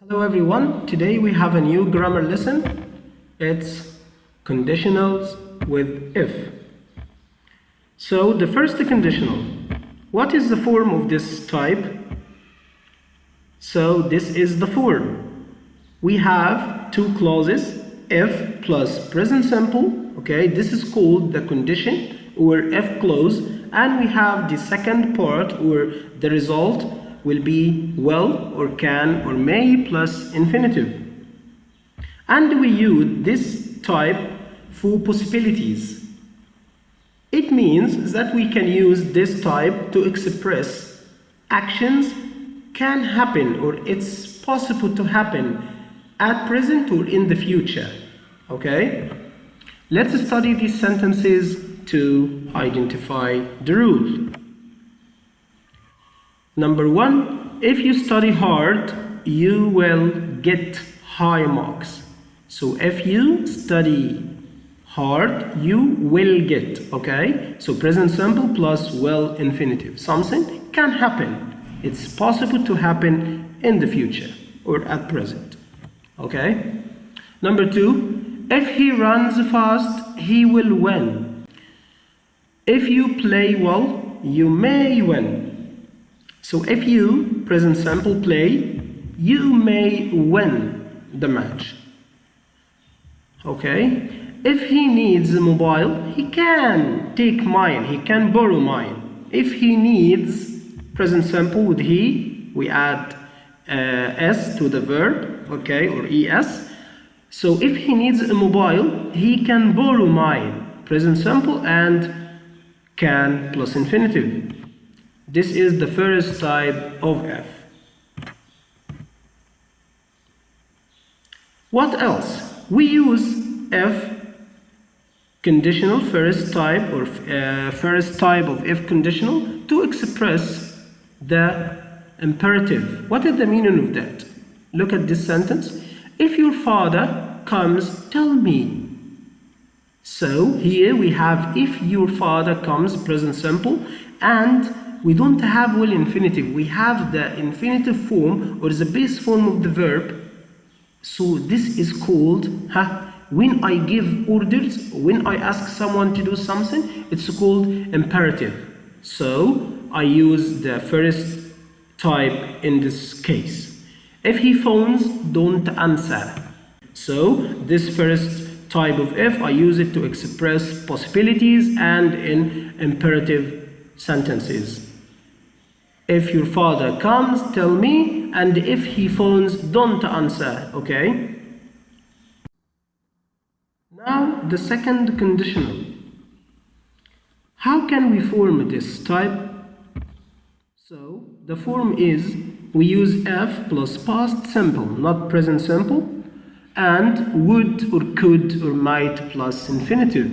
Hello everyone, today we have a new grammar lesson. It's conditionals with if. So the first conditional, what is the form of this type? So this is the form. We have two clauses, if plus present simple, okay, this is called the condition or if clause, and we have the second part where the result will be will or can or may plus infinitive. And we use this type for possibilities. It means that we can use this type to express actions can happen or it's possible to happen at present or in the future. Okay? Let's study these sentences to identify the rule. Number one, if you study hard, you will get high marks. So if you study hard, you will get, okay? So present simple plus will infinitive. Something can happen. It's possible to happen in the future or at present, okay? Number two, if he runs fast, he will win. If you play well, you may win. So if you, present simple, play, you may win the match. Okay? If he needs a mobile, he can take mine, he can borrow mine. If he needs, present simple with he, we add s to the verb, okay, or es. So if he needs a mobile, he can borrow mine, present simple, and can plus infinitive. This is the first type of if. What else? We use if conditional first type or first type of if conditional to express the imperative. What is the meaning of that? Look at this sentence. If your father comes, tell me. So here we have if your father comes, present simple, and we don't have will infinitive. We have the infinitive form or the base form of the verb. So this is called, when I give orders, when I ask someone to do something, it's called imperative. So I use the first type in this case. If he phones, don't answer. So this first type of if, I use it to express possibilities and in imperative sentences. If your father comes, tell me, and if he phones, don't answer, okay? Now, the second conditional. How can we form this type? So, the form is, we use if plus past simple, not present simple, and would or could or might plus infinitive,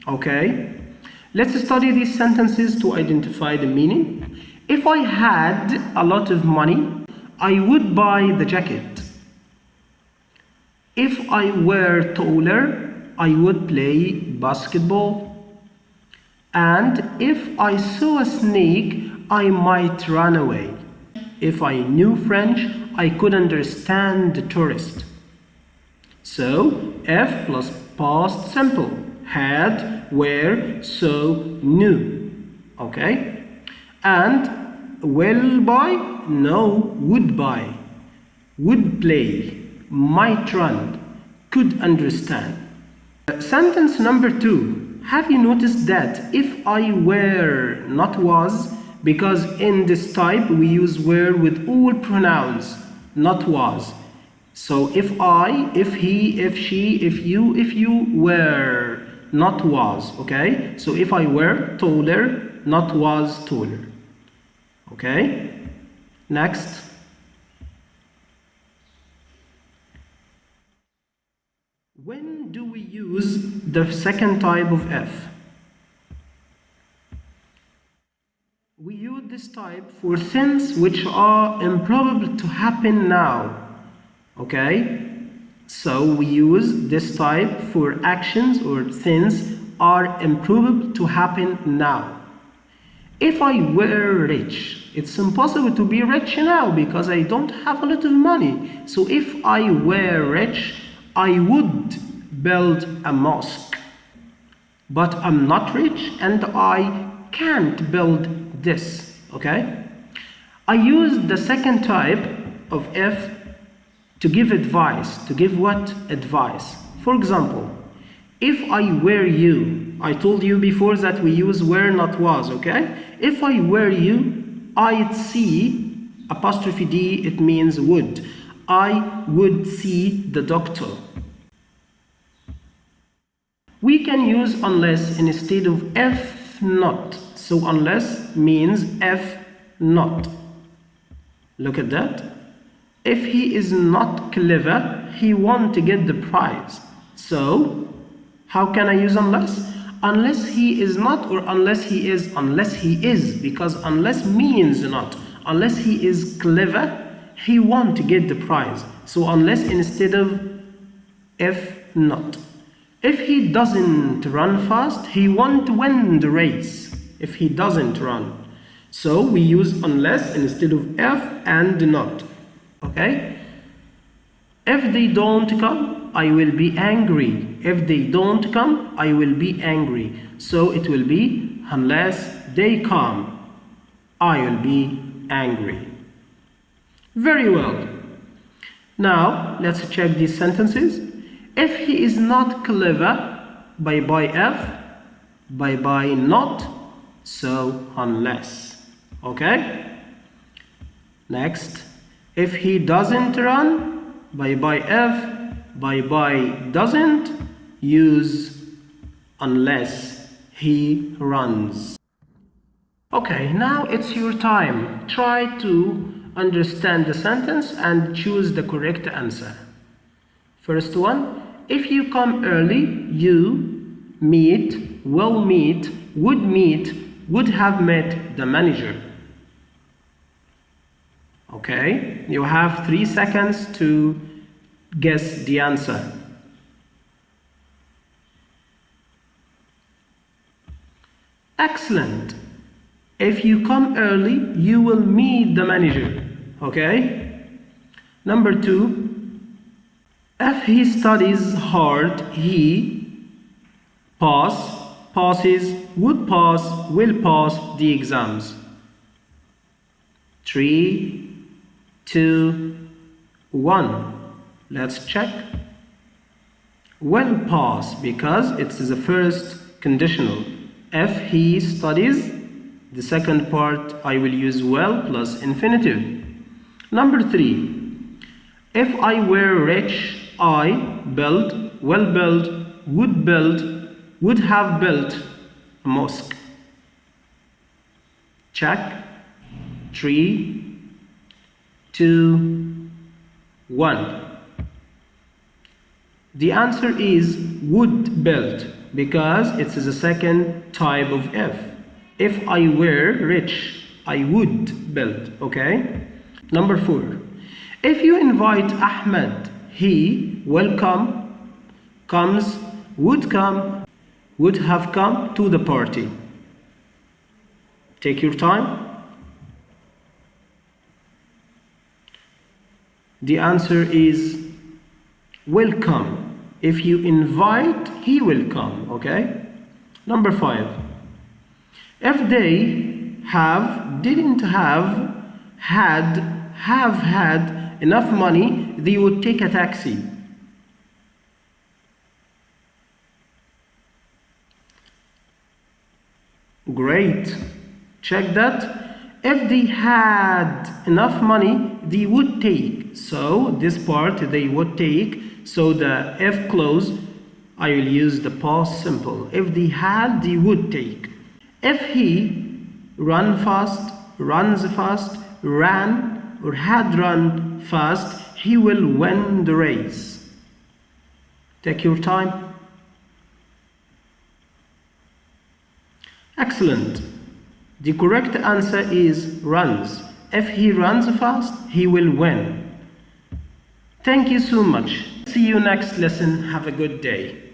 okay? Let's study these sentences to identify the meaning. If I had a lot of money, I would buy the jacket. If I were taller, I would play basketball. And if I saw a snake, I might run away. If I knew French, I could understand the tourist. So, if plus past simple, had, were, saw, knew. Okay? And will buy, no, would buy, would play, might run, could understand. Sentence number two. Have you noticed that if I were, not was, because in this type we use were with all pronouns, not was. So if I, if he, if she, if you were, not was, okay? So if I were taller, not was taller. Okay? Next. When do we use the second type of if? We use this type for things which are improbable to happen now. Okay? So we use this type for actions or things are improbable to happen now. If I were rich, It's impossible to be rich now because I don't have a lot of money. So if I were rich, I would build a mosque. But I'm not rich and I can't build this. Okay? I use the second type of if to give advice. To give what? Advice. For example, if I were you, I told you before that we use were not was, okay? If I were you, I'd see apostrophe D, it means would. I would see the doctor. We can use unless instead of if not. So unless means if not. Look at that. If he is not clever, he won't get the prize. So, how can I use unless? Unless he is not or unless he is? Unless he is, because unless means not. Unless he is clever, he won't get the prize. So unless instead of if not. If he doesn't run fast, he won't win the race. If he doesn't run. So we use unless instead of if and not. Okay? If they don't come, I will be angry. If they don't come, I will be angry. So it will be unless they come, I will be angry. Very well. Now let's check these sentences. If he is not clever, by if, by not, so unless. Okay? Next. If he doesn't run, by if, by doesn't, use unless he runs. Okay, now it's your time. Try to understand the sentence and choose the correct answer. First one, if you come early, you meet, will meet, would have met the manager. Okay, you have 3 seconds to guess the answer. Excellent. If you come early, you will meet the manager. Okay? Number 2. If he studies hard, he passes, would pass, will pass the exams. 3, 2, 1. Let's check. Will pass because it's the first conditional. If he studies, the second part I will use will plus infinitive. Number 3. If I were rich, I build, will build, would have built a mosque. Check. 3, 2, 1. The answer is would build because it's the second type of if. If I were rich, I would build. Okay? Number 4. If you invite Ahmed, he will come, comes, would have come to the party. Take your time. The answer is will come. If you invite, he will come. Okay? Number 5. If they didn't have had enough money, they would take a taxi. Great. Check that. If they had enough money, they would take. So this part they would take. So the if clause, I will use the past simple. If they had, they would take. If he runs fast, ran, or had run fast, he will win the race. Take your time. Excellent. The correct answer is runs. If he runs fast, he will win. Thank you so much. See you next lesson. Have a good day.